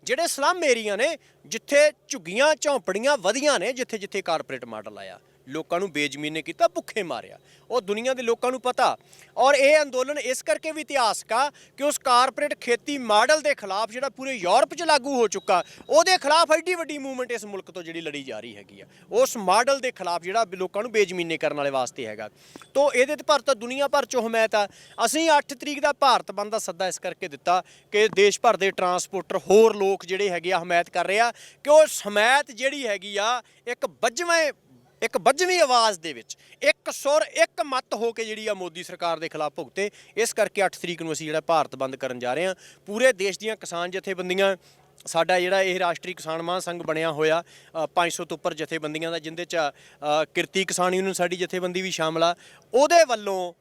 B: ਜਿਹੜੇ ਸਲਮ ਏਰੀਆ ਨੇ, ਜਿੱਥੇ ਝੁੱਗੀਆਂ ਝੌਂਪੜੀਆਂ ਵਧੀਆਂ ਨੇ, ਜਿੱਥੇ ਕਾਰਪੋਰੇਟ ਮਾਡਲ ਆਇਆ, ਲੋਕਾਂ ਨੂੰ ਬੇਜ਼ਮੀਨੇ ਕੀਤਾ, ਭੁੱਖੇ ਮਾਰਿਆ। ਉਹ ਦੁਨੀਆ ਦੇ ਲੋਕਾਂ ਨੂੰ ਪਤਾ। ਔਰ ਇਹ ਅੰਦੋਲਨ ਇਸ ਕਰਕੇ ਵੀ ਇਤਿਹਾਸਕ ਆ ਕਿ ਉਸ ਕਾਰਪੋਰੇਟ ਖੇਤੀ ਮਾਡਲ ਦੇ ਖਿਲਾਫ ਜਿਹੜਾ ਪੂਰੇ ਯੂਰਪ 'ਚ ਲਾਗੂ ਹੋ ਚੁੱਕਾ, ਉਹਦੇ ਖਿਲਾਫ ਐਡੀ ਵੱਡੀ ਮੂਵਮੈਂਟ ਇਸ ਮੁਲਕ ਤੋਂ ਜਿਹੜੀ ਲੜੀ ਜਾ ਰਹੀ ਹੈਗੀ ਆ, ਉਸ ਮਾਡਲ ਦੇ ਖਿਲਾਫ ਜਿਹੜਾ ਲੋਕਾਂ ਨੂੰ ਬੇਜ਼ਮੀਨੇ ਕਰਨ ਵਾਲੇ ਵਾਸਤੇ ਹੈਗਾ। ਤੋ ਇਹਦੇ ਤੇ ਭਾਰਤ ਦੁਨੀਆ ਭਰ 'ਚੋਂ ਹਮਾਇਤ ਆ। ਅਸੀਂ 8 ਤਰੀਕ ਦਾ ਭਾਰਤ ਬੰਦ ਦਾ ਸੱਦਾ ਇਸ ਕਰਕੇ ਦਿੱਤਾ ਕਿ ਦੇਸ਼ ਭਰ ਦੇ ਟਰਾਂਸਪੋਰਟਰ ਹੋਰ ਲੋਕ ਜਿਹੜੇ ਹੈਗੇ ਆ ਹਮਾਇਤ ਕਰ ਰਹੇ ਆ ਕਿ ਉਸ ਹਮਾਇਤ ਜਿਹੜੀ ਹੈਗੀ ਆ ਇੱਕ ਬੱਝਵੀਂ ਆਵਾਜ਼ ਦੇ ਵਿੱਚ, ਇੱਕ ਸੁਰ ਇੱਕ ਮੱਤ ਹੋ ਕੇ ਜਿਹੜੀ ਆ ਮੋਦੀ ਸਰਕਾਰ ਦੇ ਖਿਲਾਫ ਭੁਗਤੇ। ਇਸ ਕਰਕੇ 8 ਤਰੀਕ ਨੂੰ ਅਸੀਂ ਜਿਹੜਾ ਭਾਰਤ ਬੰਦ ਕਰਨ ਜਾ ਰਹੇ ਹਾਂ। ਪੂਰੇ ਦੇਸ਼ ਦੀਆਂ ਕਿਸਾਨ ਜਥੇਬੰਦੀਆਂ, ਸਾਡਾ ਜਿਹੜਾ ਇਹ ਰਾਸ਼ਟਰੀ ਕਿਸਾਨ ਮਹਾਂਸੰਘ ਬਣਿਆ ਹੋਇਆ 500 ਤੋਂ ਉੱਪਰ ਜਥੇਬੰਦੀਆਂ ਦਾ, ਜਿੰਦੇ 'ਚ ਕਿਰਤੀ ਕਿਸਾਨ ਯੂਨੀਅਨ ਸਾਡੀ ਜਥੇਬੰਦੀ ਵੀ ਸ਼ਾਮਲ ਆ, ਉਹਦੇ ਵੱਲੋਂ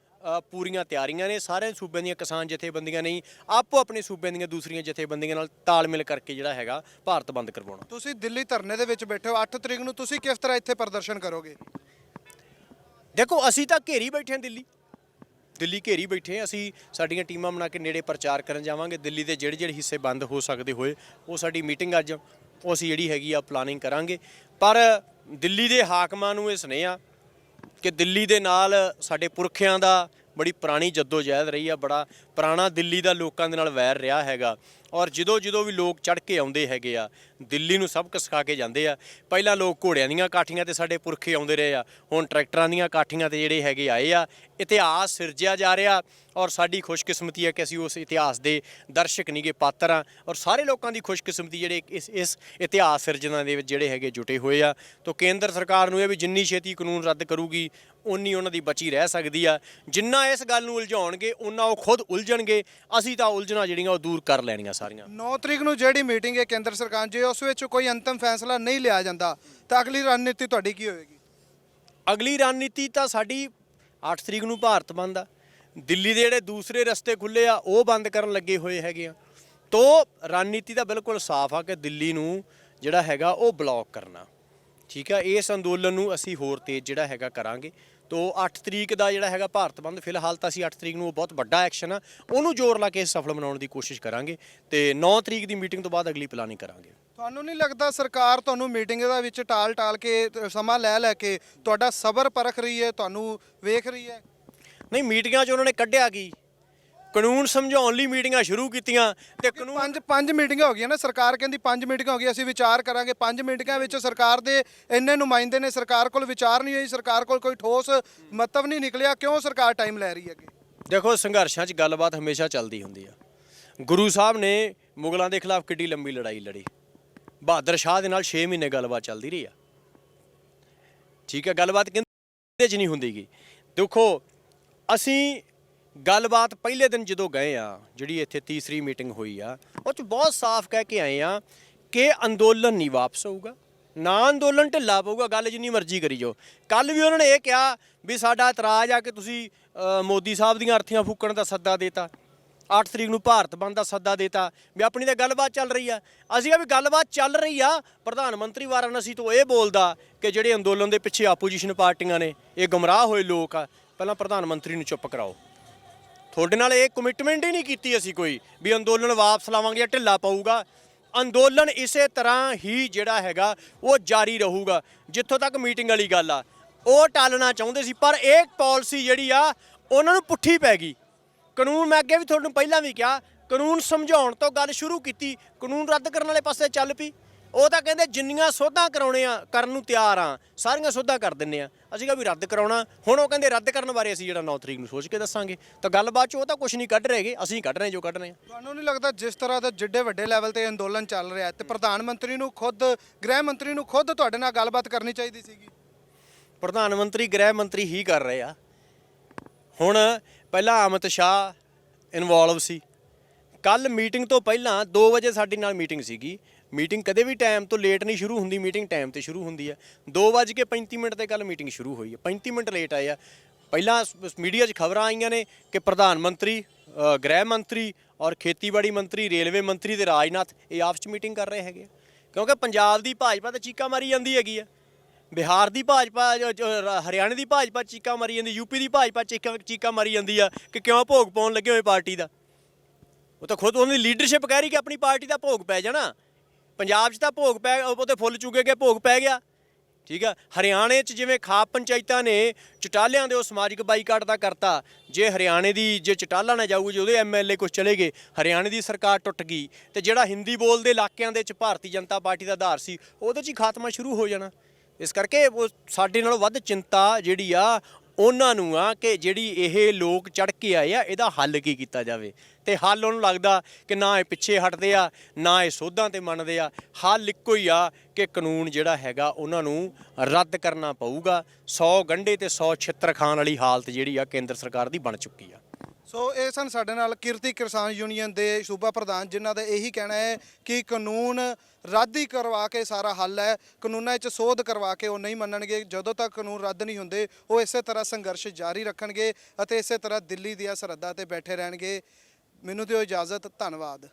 B: ਪੂਰੀਆਂ ਤਿਆਰੀਆਂ ਨੇ। ਸਾਰੇ ਸੂਬਿਆਂ ਦੀਆਂ ਕਿਸਾਨ ਜਥੇਬੰਦੀਆਂ ਨਹੀਂ, ਆਪੋ ਆਪਣੇ ਸੂਬਿਆਂ ਦੀਆਂ ਦੂਸਰੀਆਂ ਜਥੇਬੰਦੀਆਂ ਨਾਲ ਤਾਲਮੇਲ ਕਰਕੇ ਜਿਹੜਾ ਹੈਗਾ ਭਾਰਤ ਬੰਦ ਕਰਵਾਉਣਾ।
A: ਤੁਸੀਂ ਦਿੱਲੀ ਧਰਨੇ ਦੇ ਵਿੱਚ ਬੈਠੇ ਹੋ, 8 ਤਰੀਕ ਨੂੰ ਤੁਸੀਂ ਕਿਸ ਤਰ੍ਹਾਂ ਇੱਥੇ ਪ੍ਰਦਰਸ਼ਨ ਕਰੋਗੇ?
B: ਦੇਖੋ, ਅਸੀਂ ਤਾਂ ਘੇਰੀ ਬੈਠੇ ਹਾਂ, ਦਿੱਲੀ ਘੇਰੀ ਬੈਠੇ ਹਾਂ। ਅਸੀਂ ਸਾਡੀਆਂ ਟੀਮਾਂ ਬਣਾ ਕੇ ਨੇੜੇ ਪ੍ਰਚਾਰ ਕਰਨ ਜਾਵਾਂਗੇ। ਦਿੱਲੀ ਦੇ ਜਿਹੜੇ ਹਿੱਸੇ ਬੰਦ ਹੋ ਸਕਦੇ ਹੋਏ, ਉਹ ਸਾਡੀ ਮੀਟਿੰਗ ਅੱਜ ਉਹ ਅਸੀਂ ਜਿਹੜੀ ਹੈਗੀ ਆ ਪਲਾਨਿੰਗ ਕਰਾਂਗੇ। ਪਰ ਦਿੱਲੀ ਦੇ ਹਾਕਮਾਂ ਨੂੰ ਇਹ ਸੁਨੇਹਾ ਕਿ ਦਿੱਲੀ ਦੇ ਨਾਲ ਸਾਡੇ ਪੁਰਖਿਆਂ ਦਾ ਬੜੀ ਪੁਰਾਣੀ ਜੱਦੋ-ਜਹਿਦ ਰਹੀ ਆ, ਬੜਾ ਪੁਰਾਣਾ ਦਿੱਲੀ ਦਾ ਲੋਕਾਂ ਦੇ ਨਾਲ ਵੈਰ ਰਿਹਾ ਹੈਗਾ। ਔਰ ਜਦੋਂ ਵੀ ਲੋਕ ਚੜ੍ਹ ਕੇ ਆਉਂਦੇ ਹੈਗੇ ਆ, ਦਿੱਲੀ ਨੂੰ ਸਬਕ ਸਿਖਾ ਕੇ ਜਾਂਦੇ ਆ। ਪਹਿਲਾਂ ਲੋਕ ਘੋੜਿਆਂ ਦੀਆਂ ਕਾਠੀਆਂ ਤੇ ਸਾਡੇ ਪੁਰਖੇ ਆਉਂਦੇ ਰਹੇ ਆ, ਹੁਣ ਟਰੈਕਟਰਾਂ ਦੀਆਂ ਕਾਠੀਆਂ ਤੇ ਜਿਹੜੇ ਹੈਗੇ ਆਏ ਆ। ਇਤਿਹਾਸ ਸਿਰਜਿਆ ਜਾ ਰਿਹਾ ਔਰ ਸਾਡੀ ਖੁਸ਼ਕਿਸਮਤੀ ਹੈ ਕਿ ਅਸੀਂ ਉਸ ਇਤਿਹਾਸ ਦੇ ਦਰਸ਼ਕ ਨਹੀਂਗੇ, ਪਾਤਰ ਆ। ਔਰ ਸਾਰੇ ਲੋਕਾਂ ਦੀ ਖੁਸ਼ਕਿਸਮਤੀ ਜਿਹੜੇ ਇਸ ਇਤਿਹਾਸ ਸਿਰਜਣਾ ਦੇ ਵਿੱਚ ਜਿਹੜੇ ਹੈਗੇ ਜੁਟੇ ਹੋਏ ਆ। ਤਾਂ ਕੇਂਦਰ ਸਰਕਾਰ ਨੂੰ ਇਹ ਵੀ ਜਿੰਨੀ ਛੇਤੀ ਕਾਨੂੰਨ ਰੱਦ ਕਰੂਗੀ ਉਨੀ ਉਹਨਾਂ ਦੀ ਬਚੀ ਰਹਿ ਸਕਦੀ ਆ। ਜਿੰਨਾ ਇਸ ਗੱਲ ਨੂੰ ਉਲਝਾਉਣਗੇ ਉਹਨਾਂ ਉਹ ਖੁਦ ਉਲਝਣਗੇ। ਅਸੀਂ ਤਾਂ ਉਲਝਣਾ ਜਿਹੜੀਆਂ ਉਹ ਦੂਰ ਕਰ ਲੈਣੀਆਂ ਸਾਰੀਆਂ।
A: 9 ਤਰੀਕ ਨੂੰ ਜਿਹੜੀ ਮੀਟਿੰਗ ਹੈ ਕੇਂਦਰ ਸਰਕਾਰ, ਜੇ ਉਸ ਵਿੱਚ ਕੋਈ ਅੰਤਮ ਫੈਸਲਾ ਨਹੀਂ ਲਿਆ ਜਾਂਦਾ ਤਾਂ ਅਗਲੀ ਰਣਨੀਤੀ ਤੁਹਾਡੀ ਕੀ ਹੋਵੇਗੀ?
B: ਅਗਲੀ ਰਣਨੀਤੀ ਤਾਂ ਸਾਡੀ 8 ਤਰੀਕ ਨੂੰ ਭਾਰਤ ਬੰਦ ਆ। ਦਿੱਲੀ ਦੇ ਜਿਹੜੇ ਦੂਸਰੇ ਰਸਤੇ ਖੁੱਲੇ ਆ ਉਹ ਬੰਦ ਕਰਨ ਲੱਗੇ ਹੋਏ ਹੈਗੇ ਆ। ਤੋ ਰਣਨੀਤੀ ਤਾਂ ਬਿਲਕੁਲ ਸਾਫ਼ ਆ ਕਿ ਦਿੱਲੀ ਨੂੰ ਜਿਹੜਾ ਹੈਗਾ ਉਹ ਬਲੌਕ ਕਰਨਾ। ਠੀਕ ਆ, ਇਸ ਅੰਦੋਲਨ ਨੂੰ ਅਸੀਂ ਹੋਰ ਤੇਜ਼ ਜਿਹੜਾ ਹੈਗਾ ਕਰਾਂਗੇ। ਤੋ 8 ਤਰੀਕ ਦਾ ਜਿਹੜਾ ਹੈਗਾ ਭਾਰਤ ਬੰਦ, ਫਿਲਹਾਲ ਤਾਂ ਅਸੀਂ 8 ਤਰੀਕ ਨੂੰ ਉਹ ਬਹੁਤ ਵੱਡਾ ਐਕਸ਼ਨ ਆ, ਉਹਨੂੰ ਜ਼ੋਰ ਲਾ ਕੇ ਸਫਲ ਬਣਾਉਣ ਦੀ ਕੋਸ਼ਿਸ਼ ਕਰਾਂਗੇ ਤੇ 9 ਤਰੀਕ ਦੀ ਮੀਟਿੰਗ ਤੋਂ ਬਾਅਦ ਅਗਲੀ ਪਲਾਨਿੰਗ ਕਰਾਂਗੇ।
A: ਤੁਹਾਨੂੰ ਨਹੀਂ ਲੱਗਦਾ ਸਰਕਾਰ ਤੁਹਾਨੂੰ ਮੀਟਿੰਗ ਦੇ ਵਿੱਚ ਟਾਲ ਕੇ ਸਮਾਂ ਲੈ ਕੇ ਤੁਹਾਡਾ ਸਬਰ ਪਰਖ ਰਹੀ ਹੈ, ਤੁਹਾਨੂੰ ਵੇਖ ਰਹੀ ਹੈ?
B: ਨਹੀਂ, ਮੀਟਿੰਗਾਂ 'ਚ ਉਹਨਾਂ ਨੇ ਕੱਢਿਆ ਕੀ? ਕਾਨੂੰਨ ਸਮਝਾਉਣ ਲਈ ਮੀਟਿੰਗਾਂ ਸ਼ੁਰੂ ਕੀਤੀਆਂ ਤੇ ਕਾਨੂੰਨ
A: ਪੰਜ ਮੀਟਿੰਗਾਂ ਹੋ ਗਈਆਂ ਨਾ। ਸਰਕਾਰ ਕਹਿੰਦੀ 5 ਮੀਟਿੰਗਾਂ ਹੋ ਗਈਆਂ, ਅਸੀਂ ਵਿਚਾਰ ਕਰਾਂਗੇ। 5 ਮੀਟਿੰਗਾਂ ਵਿੱਚ ਸਰਕਾਰ ਦੇ ਇੰਨੇ ਨੁਮਾਇੰਦੇ ਨੇ, ਸਰਕਾਰ ਕੋਲ ਵਿਚਾਰ ਨਹੀਂ ਹੋਈ, ਸਰਕਾਰ ਕੋਲ ਕੋਈ ਠੋਸ ਮਤਲਬ ਨਹੀਂ ਨਿਕਲਿਆ। ਕਿਉਂ ਸਰਕਾਰ ਟਾਈਮ ਲੈ ਰਹੀ ਹੈ ਅੱਗੇ?
B: ਦੇਖੋ, ਸੰਘਰਸ਼ਾਂ 'ਚ ਗੱਲਬਾਤ ਹਮੇਸ਼ਾ ਚੱਲਦੀ ਹੁੰਦੀ ਆ। ਗੁਰੂ ਸਾਹਿਬ ਨੇ ਮੁਗਲਾਂ ਦੇ ਖਿਲਾਫ ਕਿੱਡੀ ਲੰਬੀ ਲੜਾਈ ਲੜੀ। ਬਹਾਦਰ ਸ਼ਾਹ ਦੇ ਨਾਲ 6 ਮਹੀਨੇ ਗੱਲਬਾਤ ਚੱਲਦੀ ਰਹੀ ਆ। ਠੀਕ ਹੈ, ਗੱਲਬਾਤ ਕਿੰਦੇ 'ਚ ਨਹੀਂ ਹੁੰਦੀਗੀ। ਦੇਖੋ, ਅਸੀਂ ਗੱਲਬਾਤ ਪਹਿਲੇ ਦਿਨ ਜਦੋਂ ਗਏ ਆ, ਜਿਹੜੀ ਇੱਥੇ ਤੀਸਰੀ ਮੀਟਿੰਗ ਹੋਈ ਆ, ਉਹ 'ਚ ਬਹੁਤ ਸਾਫ਼ ਕਹਿ ਕੇ ਆਏ ਆ ਕਿ ਅੰਦੋਲਨ ਨਹੀਂ ਵਾਪਸ ਹੋਊਗਾ, ਨਾ ਅੰਦੋਲਨ ਢਿੱਲਾ ਪਊਗਾ। ਗੱਲ ਜਿੰਨੀ ਮਰਜ਼ੀ ਕਰੀ ਜਾਓ। ਕੱਲ ਵੀ ਉਹਨਾਂ ਨੇ ਇਹ ਕਿਹਾ ਵੀ ਸਾਡਾ ਇਤਰਾਜ਼ ਆ ਕਿ ਤੁਸੀਂ ਮੋਦੀ ਸਾਹਿਬ ਦੀਆਂ ਅਰਥੀਆਂ ਫੂਕਣ ਦਾ ਸੱਦਾ ਦੇਤਾ, 8 ਤਰੀਕ ਨੂੰ ਭਾਰਤ ਬੰਦ ਦਾ ਸੱਦਾ ਦੇਤਾ, ਵੀ ਆਪਣੀ ਤਾਂ ਗੱਲਬਾਤ ਚੱਲ ਰਹੀ ਆ। ਅਸੀਂ ਵੀ ਗੱਲਬਾਤ ਚੱਲ ਰਹੀ ਆ। ਪ੍ਰਧਾਨ ਮੰਤਰੀ ਵਾਰਾਣਸੀ ਤੋਂ ਇਹ ਬੋਲਦਾ ਕਿ ਜਿਹੜੇ ਅੰਦੋਲਨ ਦੇ ਪਿੱਛੇ ਆਪੋਜੀਸ਼ਨ ਪਾਰਟੀਆਂ ਨੇ, ਇਹ ਗੁੰਮਰਾਹ ਹੋਏ ਲੋਕ ਆ। ਪਹਿਲਾਂ ਪ੍ਰਧਾਨ ਮੰਤਰੀ ਨੂੰ ਚੁੱਪ ਕਰਾਓ। ਤੁਹਾਡੇ ਨਾਲ ਇਹ ਕਮਿਟਮੈਂਟ ਹੀ ਨਹੀਂ ਕੀਤੀ ਅਸੀਂ ਕੋਈ ਵੀ ਅੰਦੋਲਨ ਵਾਪਸ ਲਾਵਾਂਗੇ ਜਾਂ ਢਿੱਲਾ ਪਊਗਾ। ਅੰਦੋਲਨ ਇਸੇ ਤਰ੍ਹਾਂ ਹੀ ਜਿਹੜਾ ਹੈਗਾ ਉਹ ਜਾਰੀ ਰਹੂਗਾ। ਜਿੱਥੋਂ ਤੱਕ ਮੀਟਿੰਗ ਵਾਲੀ ਗੱਲ ਆ, ਉਹ ਟਾਲਣਾ ਚਾਹੁੰਦੇ ਸੀ, ਪਰ ਇਹ ਪਾਲਿਸੀ ਜਿਹੜੀ ਆ ਉਹਨਾਂ ਨੂੰ ਪੁੱਠੀ ਪੈ ਗਈ। ਕਾਨੂੰਨ, ਮੈਂ ਅੱਗੇ ਵੀ ਤੁਹਾਨੂੰ ਪਹਿਲਾਂ ਵੀ ਕਿਹਾ, ਕਾਨੂੰਨ ਸਮਝਾਉਣ ਤੋਂ ਗੱਲ ਸ਼ੁਰੂ ਕੀਤੀ, ਕਾਨੂੰਨ ਰੱਦ ਕਰਨ ਵਾਲੇ ਪਾਸੇ ਚੱਲ ਪਈ। ਉਹ ਤਾਂ ਕਹਿੰਦੇ ਜਿੰਨੀਆਂ ਸੋਧਾਂ ਕਰਨ ਨੂੰ ਤਿਆਰ ਆ, ਸਾਰੀਆਂ ਸੋਧਾਂ ਕਰ ਦਿੰਦੇ ਆ। ਅਸੀਂ ਕਿਹਾ ਵੀ ਰੱਦ ਕਰਾਉਣਾ। ਹੁਣ ਉਹ ਕਹਿੰਦੇ ਰੱਦ ਕਰਨ ਬਾਰੇ ਅਸੀਂ ਜਿਹੜਾ 9 ਤਰੀਕ ਨੂੰ ਸੋਚ ਕੇ ਦੱਸਾਂਗੇ। ਤਾਂ ਗੱਲਬਾਤ 'ਚ ਉਹ ਤਾਂ ਕੁਝ ਨਹੀਂ ਕੱਢ ਰਹੇਗੇ, ਅਸੀਂ ਕੱਢ ਰਹੇ ਜੋ ਕੱਢ ਰਹੇ ਹਾਂ।
A: ਤੁਹਾਨੂੰ ਨਹੀਂ ਲੱਗਦਾ ਜਿਸ ਤਰ੍ਹਾਂ ਦਾ ਜਿੱਡੇ ਵੱਡੇ ਲੈਵਲ ਤੇ ਅੰਦੋਲਨ ਚੱਲ ਰਿਹਾ ਤੇ ਪ੍ਰਧਾਨ ਮੰਤਰੀ ਨੂੰ ਖੁਦ, ਗ੍ਰਹਿ ਮੰਤਰੀ ਨੂੰ ਖੁਦ ਤੁਹਾਡੇ ਨਾਲ ਗੱਲਬਾਤ ਕਰਨੀ ਚਾਹੀਦੀ ਸੀਗੀ?
B: ਪ੍ਰਧਾਨ ਮੰਤਰੀ, ਗ੍ਰਹਿ ਮੰਤਰੀ ਹੀ ਕਰ ਰਹੇ ਆ। ਹੁਣ ਪਹਿਲਾਂ ਅਮਿਤ ਸ਼ਾਹ ਇਨਵੋਲਵ ਸੀ। ਕੱਲ ਮੀਟਿੰਗ ਤੋਂ ਪਹਿਲਾਂ 2 ਵਜੇ ਸਾਡੇ ਨਾਲ ਮੀਟਿੰਗ ਸੀਗੀ। ਮੀਟਿੰਗ ਕਦੇ ਵੀ ਟਾਈਮ ਤੋਂ ਲੇਟ ਨਹੀਂ ਸ਼ੁਰੂ ਹੁੰਦੀ, ਮੀਟਿੰਗ ਟਾਈਮ ਤੇ ਸ਼ੁਰੂ ਹੁੰਦੀ ਹੈ। 2:35 ਤੇ ਕੱਲ ਮੀਟਿੰਗ ਸ਼ੁਰੂ ਹੋਈ ਹੈ, 35 ਮਿੰਟ ਲੇਟ ਆਏ ਆ। ਪਹਿਲਾਂ ਮੀਡੀਆ 'ਚ ਖਬਰਾਂ ਆਈਆਂ ਨੇ ਕਿ ਪ੍ਰਧਾਨ ਮੰਤਰੀ, ਗ੍ਰਹਿ ਮੰਤਰੀ ਔਰ ਖੇਤੀਬਾੜੀ ਮੰਤਰੀ, ਰੇਲਵੇ ਮੰਤਰੀ ਤੇ ਰਾਜਨਾਥ ਇਹ ਆਪਸ 'ਚ ਮੀਟਿੰਗ ਕਰ ਰਹੇ ਹੈਗੇ। ਕਿਉਂਕਿ ਪੰਜਾਬ ਦੀ ਭਾਜਪਾ ਤਾਂ ਚੀਕਾਂ ਮਾਰੀ ਜਾਂਦੀ ਹੈਗੀ ਆ, ਬਿਹਾਰ ਦੀ ਭਾਜਪਾ, ਹਰਿਆਣੇ ਦੀ ਭਾਜਪਾ ਚੀਕਾਂ ਮਾਰੀ ਜਾਂਦੀ, ਯੂਪੀ ਦੀ ਭਾਜਪਾ ਚੀਕਾਂ ਮਾਰੀ ਜਾਂਦੀ ਆ ਕਿ ਕਿਉਂ ਭੋਗ ਪਾਉਣ ਲੱਗੇ ਹੋਏ ਪਾਰਟੀ ਦਾ। ਉਹ ਤਾਂ ਖੁਦ ਉਹਨਾਂ ਦੀ ਲੀਡਰਸ਼ਿਪ ਕਹਿ ਰਹੀ ਕਿ ਆਪਣੀ ਪਾਰਟੀ ਦਾ ਭੋਗ ਪੈ ਜਾਣਾ। ਪੰਜਾਬ 'ਚ ਤਾਂ ਭੋਗ ਪੈ, ਉਹਦੇ ਫੁੱਲ ਚੁਗੇ ਗਏ, ਭੋਗ ਪੈ ਗਿਆ। ਠੀਕ ਆ। ਹਰਿਆਣੇ 'ਚ ਜਿਵੇਂ ਖਾਪ ਪੰਚਾਇਤਾਂ ਨੇ ਚਟਾਲਿਆਂ ਦੇ ਉਹ ਸਮਾਜਿਕ ਬਾਈਕਾਟ ਦਾ ਕਰਤਾ, ਜੇ ਹਰਿਆਣੇ ਦੀ ਜੇ ਚਟਾਲਾ ਨਾ ਜਾਊਗੀ, ਜੇ ਉਹਦੇ ਐਮਐਲਏ ਕੁਛ ਚਲੇ ਗਏ, ਹਰਿਆਣੇ ਦੀ ਸਰਕਾਰ ਟੁੱਟ ਗਈ, ਤੇ ਜਿਹੜਾ ਹਿੰਦੀ ਬੋਲਦੇ ਇਲਾਕਿਆਂ ਦੇ ਵਿੱਚ ਭਾਰਤੀ ਜਨਤਾ ਪਾਰਟੀ ਦਾ ਆਧਾਰ ਸੀ ਉਹਦੇ 'ਚ ਹੀ ਖਾਤਮਾ ਸ਼ੁਰੂ ਹੋ ਜਾਣਾ। ਇਸ ਕਰਕੇ ਉਹ ਸਾਡੇ ਨਾਲੋਂ ਵੱਧ ਚਿੰਤਾ ਜਿਹੜੀ ਆ ਉਹਨਾਂ ਨੂੰ ਆ ਕਿ ਜਿਹੜੀ ਇਹ ਲੋਕ ਚੜ੍ਹ ਕੇ ਆਏ ਆ ਇਹਦਾ ਹੱਲ ਕੀ ਕੀਤਾ ਜਾਵੇ। ਤੇ ਹੱਲ ਉਹਨੂੰ ਲੱਗਦਾ ਕਿ ਨਾ ਇਹ ਪਿੱਛੇ ਹਟਦੇ ਆ, ਨਾ ਇਹ ਸੋਧਾਂ ਤੇ ਮੰਨਦੇ ਆ। ਹੱਲ ਇੱਕੋ ਹੀ ਆ ਕਿ ਕਾਨੂੰਨ ਜਿਹੜਾ ਹੈਗਾ ਉਹਨਾਂ ਨੂੰ ਰੱਦ ਕਰਨਾ ਪਊਗਾ। 100 ਗੰਢੇ ਤੇ 100 ਛਿੱਤਰ ਖਾਣ ਵਾਲੀ ਹਾਲਤ ਜਿਹੜੀ ਆ ਕੇਂਦਰ ਸਰਕਾਰ ਦੀ ਬਣ ਚੁੱਕੀ ਆ।
A: ਸੋ ਇਹ ਸਨ ਸਾਡੇ ਨਾਲ ਕਿਰਤੀ ਕਿਸਾਨ ਯੂਨੀਅਨ ਦੇ ਸੂਬਾ ਪ੍ਰਧਾਨ, ਜਿਨ੍ਹਾਂ ਦਾ ਇਹੀ ਕਹਿਣਾ ਹੈ ਕਿ ਕਾਨੂੰਨ ਰੱਦ ਹੀ ਕਰਵਾ ਕੇ ਸਾਰਾ ਹੱਲ ਹੈ। ਕਾਨੂੰਨਾਂ 'ਚ ਸੋਧ ਕਰਵਾ ਕੇ ਉਹ ਨਹੀਂ ਮੰਨਣਗੇ। ਜਦੋਂ ਤੱਕ ਕਾਨੂੰਨ ਰੱਦ ਨਹੀਂ ਹੁੰਦੇ ਉਹ ਇਸੇ ਤਰ੍ਹਾਂ ਸੰਘਰਸ਼ ਜਾਰੀ ਰੱਖਣਗੇ ਅਤੇ ਇਸੇ ਤਰ੍ਹਾਂ ਦਿੱਲੀ ਦੀਆਂ ਸਰਹੱਦਾਂ ਤੇ ਬੈਠੇ ਰਹਿਣਗੇ। ਮੈਨੂੰ ਦਿਓ ਇਜਾਜ਼ਤ, ਧੰਨਵਾਦ।